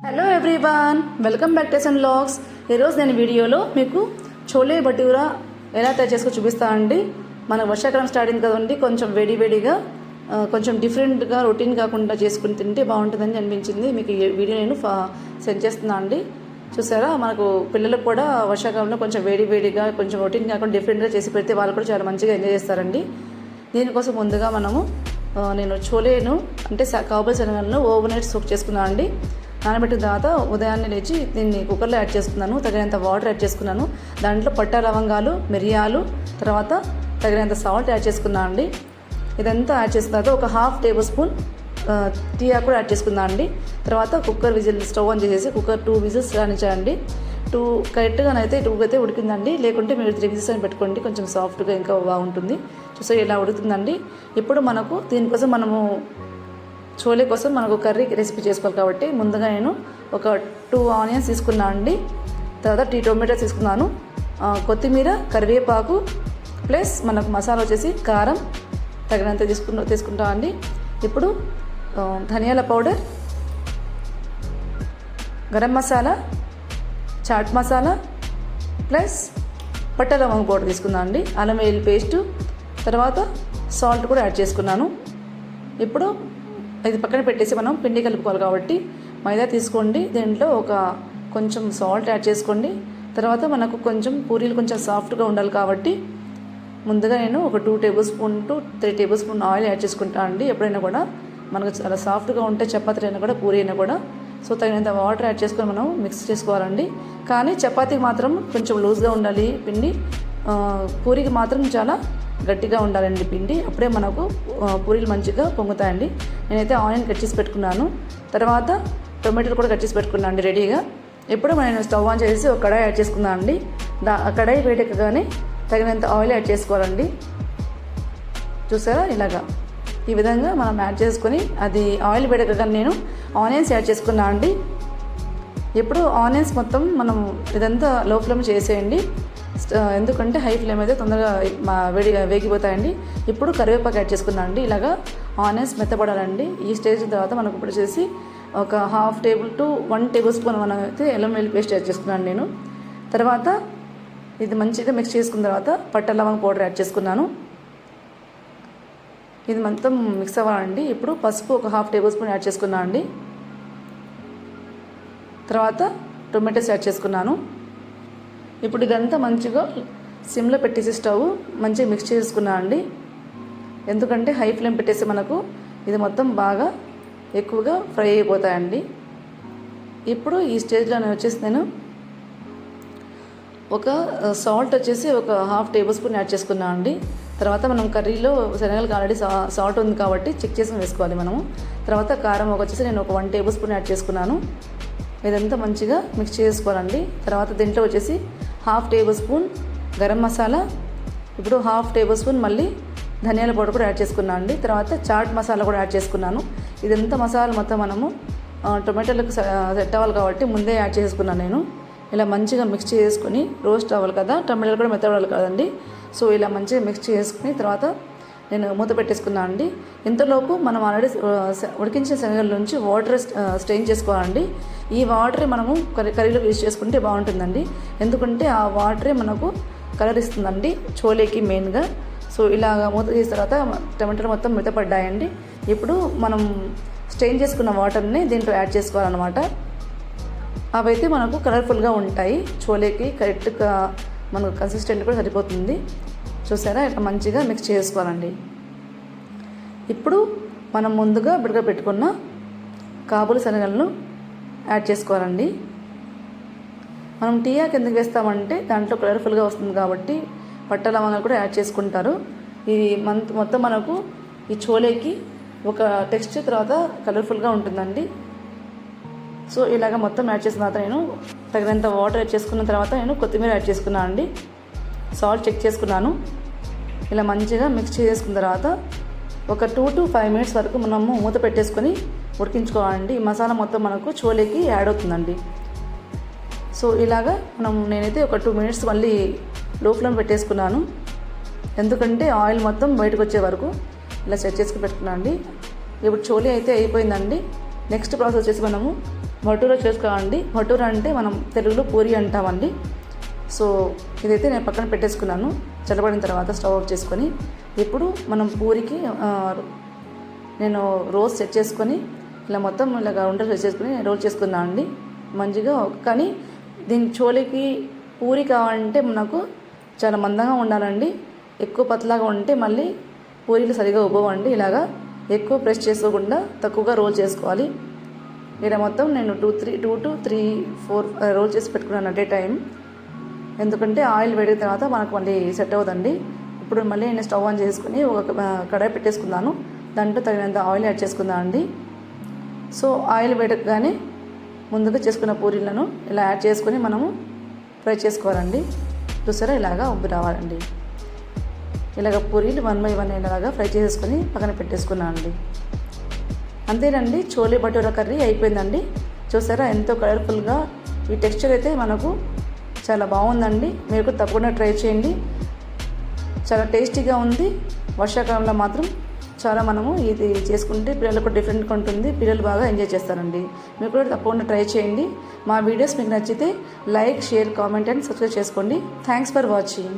Hello everyone, welcome back to sun vlogs. ఈరోజు నేను వీడియోలో మీకు చోలే భటూరా ఎలా తయారు చేసుకో చూపిస్తానండి. మన వర్షాకాలం స్టార్ట్ అయింది కదండి, కొంచెం వేడిగా కొంచెం డిఫరెంట్గా రొటీన్ కాకుండా చేసుకుని తింటే బాగుంటుందని అనిపించింది. మీకు ఈ వీడియో నేను సెండ్ చేస్తున్నాను అండి. చూసారా, మనకు పిల్లలకు కూడా వర్షాకాలంలో కొంచెం వేడిగా కొంచెం రొటీన్ కాకుండా డిఫరెంట్గా చేసి పెడితే వాళ్ళు కూడా చాలా మంచిగా ఎంజాయ్ చేస్తారండి. దీనికోసం ముందుగా నేను చోలేను అంటే కాబూలి శనగలను ఓవర్ నైట్ సోక్ చేసుకున్నాను అండి. నానబెట్టిన తర్వాత ఉదయాన్నే లేచి దీన్ని కుక్కర్లో యాడ్ చేసుకున్నాను. తగినంత వాటర్ యాడ్ చేసుకున్నాను. దాంట్లో పట్టా లవంగాలు, మిరియాలు, తర్వాత తగినంత సాల్ట్ యాడ్ చేసుకున్నాను అండి. ఇదంతా యాడ్ చేసిన తర్వాత ఒక హాఫ్ టేబుల్ స్పూన్ టీ ఆకు కూడా యాడ్ చేసుకున్నాను అండి. తర్వాత కుక్కర్ విజిల్ స్టవ్ ఆన్ చేసేసి కుక్కర్ 2 విజిల్స్ రానిచ్చాయండి. 2 కరెక్ట్గానైతే 2 అయితే ఉడికిందండి. లేకుంటే మీరు 3 విజిల్స్ అని పెట్టుకోండి, కొంచెం సాఫ్ట్గా ఇంకా బాగుంటుంది. చూసా ఇలా ఉడుకుతుందండి. ఇప్పుడు దీనికోసం మనము చోలే కోసం మనకు కర్రీ రెసిపీ చేసుకోవాలి కాబట్టి ముందుగా నేను ఒక 2 ఆనియన్స్ తీసుకున్నాను అండి. తర్వాత 3 టొమాటోస్ తీసుకున్నాను. కొత్తిమీర, కరివేపాకు ప్లస్ మనకు మసాలా వచ్చేసి కారం తగినంత తీసుకుంటాం అండి. ఇప్పుడు ధనియాల పౌడర్, గరం మసాలా, చాట్ మసాలా ప్లస్ పట్టా లవంగ పౌడర్ తీసుకున్నాను అండి. అల్లం వెల్లుల్లి పేస్టు, తర్వాత సాల్ట్ కూడా యాడ్ చేసుకున్నాను. ఇప్పుడు ఇది పక్కన పెట్టేసి మనం పిండి కలుపుకోవాలి కాబట్టి మైదా తీసుకోండి. దీంట్లో కొంచెం సాల్ట్ యాడ్ చేసుకోండి. తర్వాత మనకు కొంచెం పూరీలు కొంచెం సాఫ్ట్గా ఉండాలి కాబట్టి ముందుగా నేను ఒక 2 table spoon to 3 table spoon oil add చేసుకుంటాను అండి. ఎప్పుడైనా కూడా మనకు చాలా సాఫ్ట్గా ఉంటే చపాతీ అయినా కూడా పూరీ అయినా కూడా తగినంత వాటర్ యాడ్ చేసుకొని మనం మిక్స్ చేసుకోవాలండి. కానీ చపాతీకి మాత్రం కొంచెం లూజ్గా ఉండాలి పిండి, పూరికి మాత్రం చాలా గట్టిగా ఉండాలండి పిండి. అప్పుడే మనకు పూరీలు మంచిగా పొంగుతాయండి. నేనైతే ఆనియన్ కట్ చేసి పెట్టుకున్నాను. తర్వాత టొమాటోలు కూడా కట్ చేసి పెట్టుకున్నాను అండి రెడీగా. ఇప్పుడు నేను స్టవ్ ఆన్ చేసి ఒక కడాయి యాడ్ చేసుకున్నాను అండి. కడాయి వేడెక్కగానే తగినంత ఆయిల్ యాడ్ చేసుకోవాలండి. చూసారా, ఇలాగా ఈ విధంగా మనం యాడ్ చేసుకొని అది ఆయిల్ వేడెక్కగానే నేను ఆనియన్స్ యాడ్ చేసుకున్నాను అండి. ఇప్పుడు ఆనియన్స్ మొత్తం మనం ఇదంతా లో ఫ్లేమ్ చేసేయండి. ఎందుకంటే హై ఫ్లేమ్ అయితే తొందరగా వేగిపోతాయండి. ఇప్పుడు కరివేపాకు యాడ్ చేసుకున్నాను అండి. ఇలాగా ఆనియన్స్ మెత్తపడాలండి. ఈ స్టేజ్ తర్వాత మనకు ఇప్పుడు వచ్చేసి ఒక 1/2 టేబుల్ టు 1 టేబుల్ స్పూన్ మనం అయితే అల్లం వెల్లుల్లి పేస్ట్ యాడ్ చేసుకున్నాను నేను. తర్వాత ఇది మంచిగా మిక్స్ చేసుకున్న తర్వాత పట్టా లవంగ పౌడర్ యాడ్ చేసుకున్నాను. ఇది మొత్తం మిక్స్ అవ్వాలండి. ఇప్పుడు పసుపు ఒక 1/2 టేబుల్ స్పూన్ యాడ్ చేసుకున్నాను అండి. తర్వాత టొమాటోస్ యాడ్ చేసుకున్నాను. ఇప్పుడు ఇదంతా మంచిగా సిమ్లో పెట్టేసి స్టవ్ మంచిగా మిక్స్ చేసుకున్నాను అండి. ఎందుకంటే హై ఫ్లేమ్ పెట్టేసి మనకు ఇది మొత్తం బాగా ఎక్కువగా ఫ్రై అయిపోతాయండి. ఇప్పుడు ఈ స్టేజ్లో నేను ఒక సాల్ట్ వచ్చేసి ఒక 1/2 టేబుల్ స్పూన్ యాడ్ చేసుకున్నాను అండి. తర్వాత మనం కర్రీలో శనగలకు ఆల్రెడీ సాల్ట్ ఉంది కాబట్టి చెక్ చేసుకుని వేసుకోవాలి మనము. తర్వాత కారం వచ్చేసి నేను ఒక 1 టేబుల్ స్పూన్ యాడ్ చేసుకున్నాను. ఇదంతా మంచిగా మిక్స్ చేసుకోవాలండి. తర్వాత దీంట్లో వచ్చేసి 1/2 టేబుల్ స్పూన్ గరం మసాలా, ఇప్పుడు 1/2 టేబుల్ స్పూన్ మళ్ళీ ధనియాల పౌడర్ కూడా యాడ్ చేసుకున్నాను అండి. తర్వాత చాట్ మసాలా కూడా యాడ్ చేసుకున్నాను. ఇదంతా మసాలా మొత్తం మనము టొమాటోలకు సెట్ అవ్వాలి కాబట్టి ముందే యాడ్ చేసుకున్నాను నేను. ఇలా మంచిగా మిక్స్ చేసుకొని రోస్ట్ అవ్వాలి కదా, టొమాటోలు కూడా మెత్తపడాలి కదండి. సో ఇలా మంచిగా మిక్స్ చేసుకుని తర్వాత నేను మూత పెట్టేసుకున్నాను అండి. ఇంతలోపు మనం ఆల్రెడీ ఉడికించిన శనగల నుంచి వాటర్ స్ట్రెయిన్ చేసుకోవాలండి. ఈ వాటరే మనము కర్రీలో యూజ్ చేసుకుంటే బాగుంటుందండి. ఎందుకంటే ఆ వాటరే మనకు కలర్ ఇస్తుందండి చోలేకి మెయిన్గా. సో ఇలాగ మూత చేసిన తర్వాత టమాటాలు మొత్తం మెత్తపడ్డాయండి. ఇప్పుడు మనం స్ట్రెయిన్ చేసుకున్న వాటర్ని దీంట్లో యాడ్ చేసుకోవాలన్నమాట. అవైతే మనకు కలర్ఫుల్గా ఉంటాయి. చోలేకి కరెక్ట్గా మనకు కన్సిస్టెంట్ కూడా సరిపోతుంది. చూసారా, ఇట్లా మంచిగా మిక్స్ చేసుకోవాలండి. ఇప్పుడు మనం ముందుగా పెట్టుకున్న కాబూలి శనగలను యాడ్ చేసుకోవాలండి. మనం టీ ఆకు ఎందుకు వేస్తామంటే దాంట్లో కలర్ఫుల్గా వస్తుంది కాబట్టి పట్టా లవంగాలు కూడా యాడ్ చేసుకుంటారు. ఇది మొత్తం మనకు ఈ చోలేకి ఒక టెక్స్చర్ తర్వాత కలర్ఫుల్గా ఉంటుందండి. సో ఇలాగ మొత్తం యాడ్ చేసిన తర్వాత నేను తగినంత వాటర్ యాడ్ చేసుకున్న తర్వాత నేను కొత్తిమీర యాడ్ చేసుకున్నాను అండి. సాల్ట్ చెక్ చేసుకున్నాను. ఇలా మంచిగా మిక్స్ చేసుకున్న తర్వాత ఒక 2 to 5 మినిట్స్ వరకు మనము మూత పెట్టేసుకొని ఉడికించుకోవాలండి. ఈ మసాలా మొత్తం మనకు చోలేకి యాడ్ అవుతుందండి. సో ఇలాగా నేనైతే ఒక 2 మినిట్స్ మళ్ళీ లో ఫ్లేమ్ పెట్టేసుకున్నాను. ఎందుకంటే ఆయిల్ మొత్తం బయటకు వచ్చే వరకు ఇలా సెట్ చేసుకుని పెట్టుకున్నాను అండి. ఇప్పుడు చోలే అయితే అయిపోయిందండి. నెక్స్ట్ ప్రాసెస్ వచ్చేసి మనము భటూరా చేసుకోవాలండి. భటూరా అంటే మనం తెలుగులో పూరి అంటామండి. సో ఇదైతే నేను పక్కన పెట్టేసుకున్నాను. చల్లబడిన తర్వాత స్టవ్ ఆఫ్ చేసుకొని ఇప్పుడు మనం పూరికి నేను రోల్ సెట్ చేసుకొని ఇలా మొత్తం ఇలాగ ఉండలు చేసుకొని రోల్ చేసుకున్నాను అండి మంచిగా. కానీ దీని చోలికి పూరి కావాలంటే మనకు చాలా మందంగా ఉండాలండి. ఎక్కువ పతలాగా ఉంటే మళ్ళీ పూరీలు సరిగా ఉబ్బవండి. ఇలాగా ఎక్కువ ప్రెస్ చేసుకోకుండా తక్కువగా రోల్ చేసుకోవాలి. ఇలా మొత్తం నేను 2 to 3 4 రోల్ చేసి పెట్టుకున్నాను అట్ ఏ టైం. ఎందుకంటే ఆయిల్ వేడిన తర్వాత మనకు మళ్ళీ సెట్ అవుతుందండి. ఇప్పుడు మళ్ళీ నేను స్టవ్ ఆన్ చేసుకుని ఒక కడాయి పెట్టేసుకున్నాను. దాంట్లో తగినంత ఆయిల్ యాడ్ చేసుకుందాం అండి. సో ఆయిల్ వేడగానే ముందుగా చేసుకున్న పూరీలను ఇలా యాడ్ చేసుకొని మనము ఫ్రై చేసుకోవాలండి. చూసారా ఇలాగా ఉబ్బి రావాలండి. ఇలాగ పూరీలు 1 by 1 ఇలాగా ఫ్రై చేసుకొని పక్కన పెట్టేసుకున్నాను అండి. అంతేనండి, చోలే భటూరా కర్రీ అయిపోయిందండి. చూసారా ఎంతో కలర్ఫుల్గా. ఈ టెక్స్చర్ అయితే మనకు చాలా బాగుందండి. మీరు కూడా తప్పకుండా ట్రై చేయండి. చాలా టేస్టీగా ఉంది. వర్షాకాలంలో మాత్రం చాలా మనము ఇది చేసుకుంటే పిల్లలకు డిఫరెంట్గా ఉంటుంది. పిల్లలు బాగా ఎంజాయ్ చేస్తారండి. మీరు కూడా తప్పకుండా ట్రై చేయండి. మా వీడియోస్ మీకు నచ్చితే like, share, comment and subscribe చేసుకోండి. Thanks for watching.